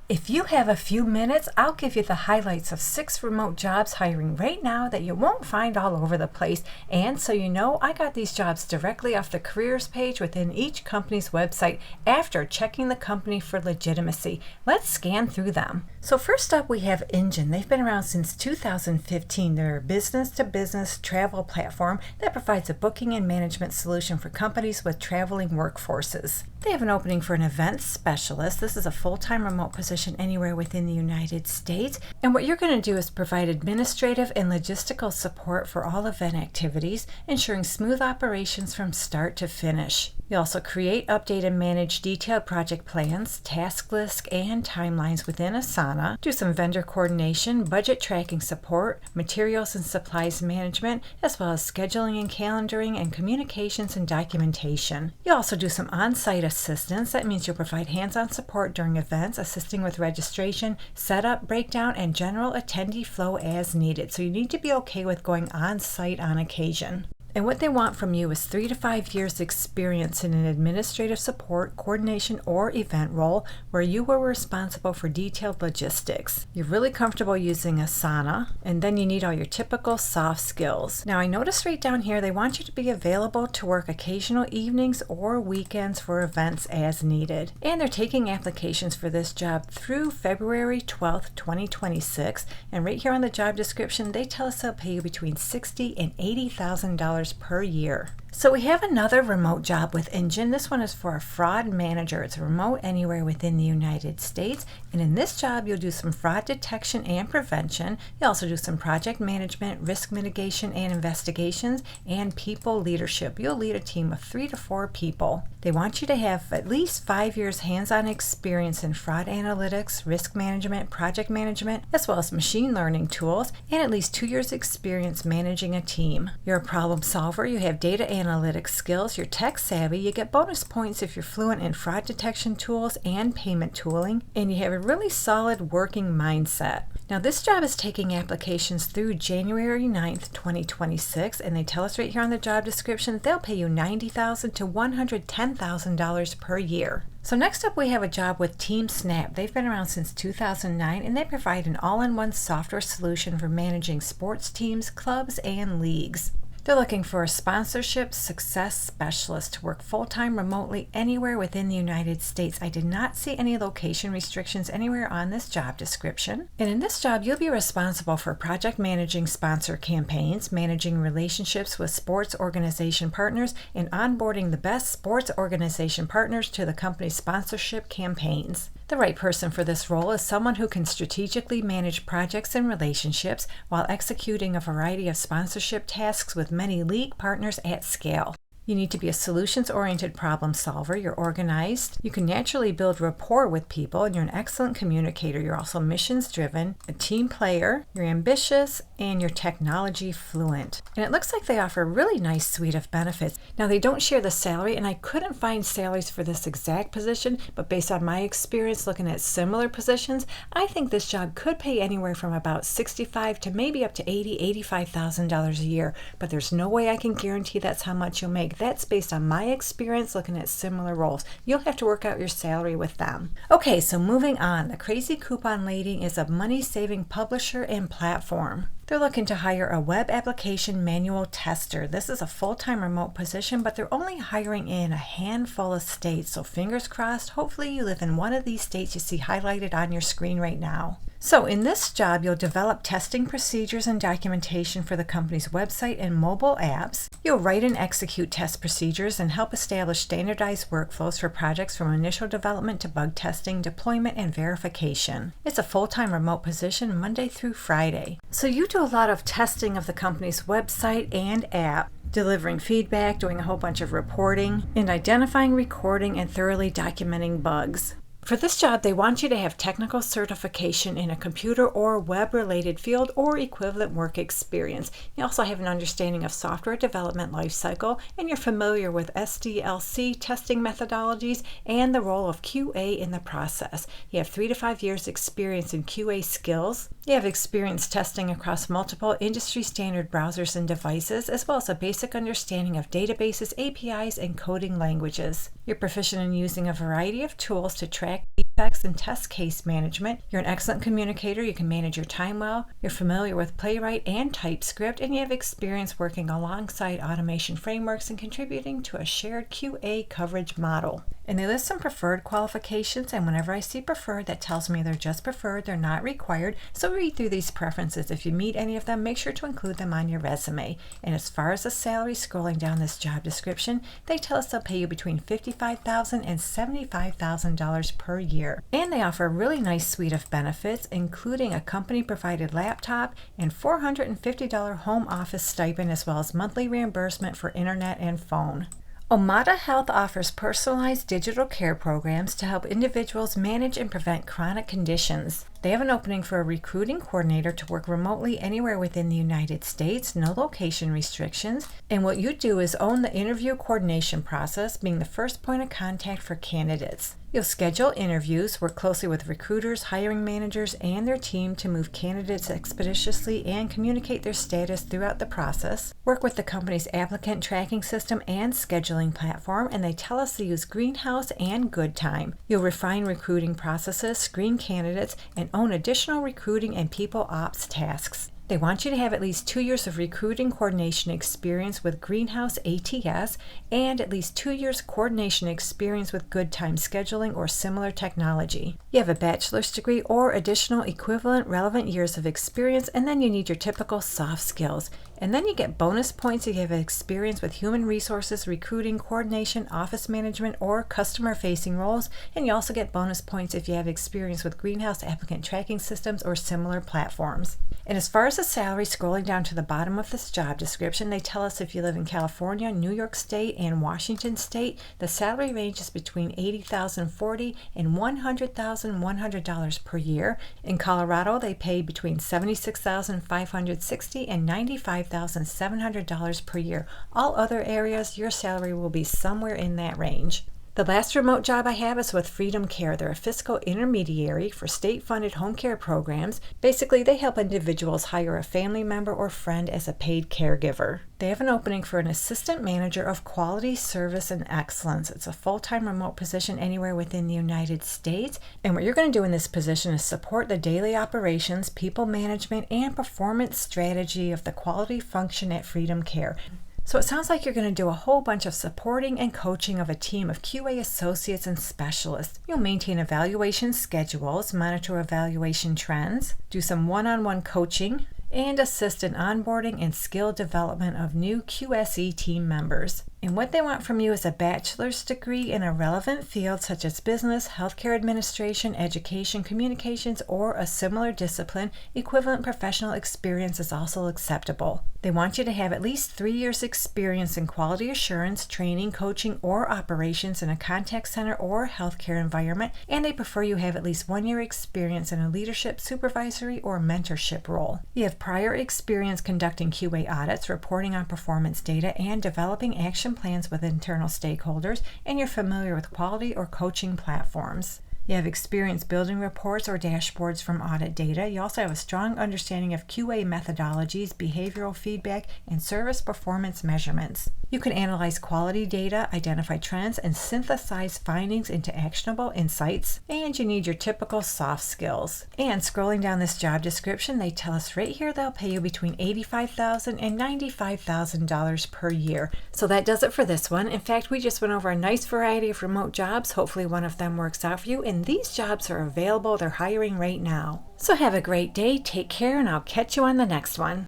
If you have a few minutes, I'll give you the highlights of 6 remote jobs hiring right now that you won't find all over the place. And so you know, I got these jobs directly off the careers page within each company's website after checking the company for legitimacy. Let's scan through them. So first up, we have Engine. They've been around since 2015. They're a business-to-business travel platform that provides a booking and management solution for companies with traveling workforces. They have an opening for an events specialist. This is a full-time remote position anywhere within the United States. And what you're going to do is provide administrative and logistical support for all event activities, ensuring smooth operations from start to finish. You also create, update, and manage detailed project plans, task lists, and timelines within Asana, do some vendor coordination, budget tracking support, materials and supplies management, as well as scheduling and calendaring and communications and documentation. You also do some on-site assistance. That means you'll provide hands-on support during events, assisting with registration, setup, breakdown, and general attendee flow as needed. So you need to be okay with going on-site on occasion. And what they want from you is 3 to 5 years experience in an administrative support, coordination, or event role where you were responsible for detailed logistics. You're really comfortable using Asana, and then you need all your typical soft skills. Now I noticed right down here they want you to be available to work occasional evenings or weekends for events as needed. And they're taking applications for this job through February 12th, 2026. And right here on the job description, they tell us they'll pay you between $60,000 and $80,000 per year. So we have another remote job with Engine. This one is for a fraud manager. It's remote anywhere within the United States. And in this job, you'll do some fraud detection and prevention. You also do some project management, risk mitigation and investigations, and people leadership. You'll lead a team of 3 to 4 people. They want you to have at least 5 years hands-on experience in fraud analytics, risk management, project management, as well as machine learning tools, and at least 2 years experience managing a team. You're a problem solver. You have data analytics skills. You're tech savvy. You get bonus points if you're fluent in fraud detection tools and payment tooling, and you have a really solid working mindset. Now this job is taking applications through January 9th, 2026, and they tell us right here on the job description they'll pay you $90,000 to $110,000 per year. So next up we have a job with Team Snap. They've been around since 2009, and they provide an all-in-one software solution for managing sports teams, clubs, and leagues. They're looking for a sponsorship success specialist to work full-time remotely anywhere within the United States. I did not see any location restrictions anywhere on this job description. And in this job, you'll be responsible for project managing sponsor campaigns, managing relationships with sports organization partners, and onboarding the best sports organization partners to the company's sponsorship campaigns. The right person for this role is someone who can strategically manage projects and relationships while executing a variety of sponsorship tasks with many league partners at scale. You need to be a solutions-oriented problem solver. You're organized. You can naturally build rapport with people, and you're an excellent communicator. You're also missions-driven, a team player, you're ambitious, and you're technology fluent. And it looks like they offer a really nice suite of benefits. Now, they don't share the salary, and I couldn't find salaries for this exact position, but based on my experience looking at similar positions, I think this job could pay anywhere from about $65,000 to maybe up to $80,000, $85,000 a year, but there's no way I can guarantee that's how much you'll make. That's based on my experience looking at similar roles. You'll have to work out your salary with them. Okay, so moving on. The Crazy Coupon Lady is a money-saving publisher and platform. They're looking to hire a web application manual tester. This is a full-time remote position, but they're only hiring in a handful of states. So fingers crossed, hopefully you live in one of these states you see highlighted on your screen right now. So in this job, you'll develop testing procedures and documentation for the company's website and mobile apps. You'll write and execute test procedures and help establish standardized workflows for projects from initial development to bug testing, deployment, and verification. It's a full-time remote position Monday through Friday. So you do a lot of testing of the company's website and app, delivering feedback, doing a whole bunch of reporting, and identifying, recording, and thoroughly documenting bugs. For this job, they want you to have technical certification in a computer or web-related field or equivalent work experience. You also have an understanding of software development lifecycle, and you're familiar with SDLC testing methodologies and the role of QA in the process. You have 3 to 5 years experience in QA skills. You have experience testing across multiple industry standard browsers and devices, as well as a basic understanding of databases, APIs, and coding languages. You're proficient in using a variety of tools to track detect defects and test case management. You're an excellent communicator. You can manage your time well. You're familiar with Playwright and TypeScript, and you have experience working alongside automation frameworks and contributing to a shared QA coverage model. And they list some preferred qualifications, and whenever I see preferred, that tells me they're just preferred, they're not required. So read through these preferences. If you meet any of them, make sure to include them on your resume. And as far as the salary, scrolling down this job description, they tell us they'll pay you between $55,000 and $75,000 per year. And they offer a really nice suite of benefits, including a company-provided laptop and $450 home office stipend, as well as monthly reimbursement for internet and phone. Omada Health offers personalized digital care programs to help individuals manage and prevent chronic conditions. They have an opening for a recruiting coordinator to work remotely anywhere within the United States, no location restrictions. And what you do is own the interview coordination process, being the first point of contact for candidates. You'll schedule interviews, work closely with recruiters, hiring managers, and their team to move candidates expeditiously and communicate their status throughout the process. Work with the company's applicant tracking system and scheduling platform, and they tell us to use Greenhouse and GoodTime. You'll refine recruiting processes, screen candidates, and own additional recruiting and people ops tasks. They want you to have at least 2 years of recruiting coordination experience with Greenhouse ATS and at least 2 years coordination experience with GoodTime scheduling or similar technology. You have a bachelor's degree or additional equivalent relevant years of experience, and then you need your typical soft skills. And then you get bonus points if you have experience with human resources, recruiting, coordination, office management, or customer-facing roles. And you also get bonus points if you have experience with Greenhouse applicant tracking systems or similar platforms. And as far as the salary, scrolling down to the bottom of this job description, they tell us if you live in California, New York State, and Washington State, the salary ranges between $80,040 and $100,100 per year. In Colorado, they pay between $76,560 and $95,700 per year. All other areas, your salary will be somewhere in that range. The last remote job I have is with Freedom Care. They're a fiscal intermediary for state-funded home care programs. Basically, they help individuals hire a family member or friend as a paid caregiver. They have an opening for an assistant manager of quality, service, and excellence. It's a full-time remote position anywhere within the United States. And what you're going to do in this position is support the daily operations, people management, and performance strategy of the quality function at Freedom Care. So it sounds like you're going to do a whole bunch of supporting and coaching of a team of QA associates and specialists. You'll maintain evaluation schedules, monitor evaluation trends, do some one-on-one coaching, and assist in onboarding and skill development of new QSE team members. And what they want from you is a bachelor's degree in a relevant field such as business, healthcare administration, education, communications, or a similar discipline. Equivalent professional experience is also acceptable. They want you to have at least 3 years experience in quality assurance, training, coaching, or operations in a contact center or healthcare environment, and they prefer you have at least 1 year experience in a leadership, supervisory, or mentorship role. You have prior experience conducting QA audits, reporting on performance data, and developing action plans with internal stakeholders, and you're familiar with quality or coaching platforms. You have experience building reports or dashboards from audit data. You also have a strong understanding of QA methodologies, behavioral feedback, and service performance measurements. You can analyze quality data, identify trends, and synthesize findings into actionable insights. And you need your typical soft skills. And scrolling down this job description, they tell us right here they'll pay you between $85,000 and $95,000 per year. So that does it for this one. In fact, we just went over a nice variety of remote jobs. Hopefully one of them works out for you. And these jobs are available. They're hiring right now. So have a great day, take care, and I'll catch you on the next one.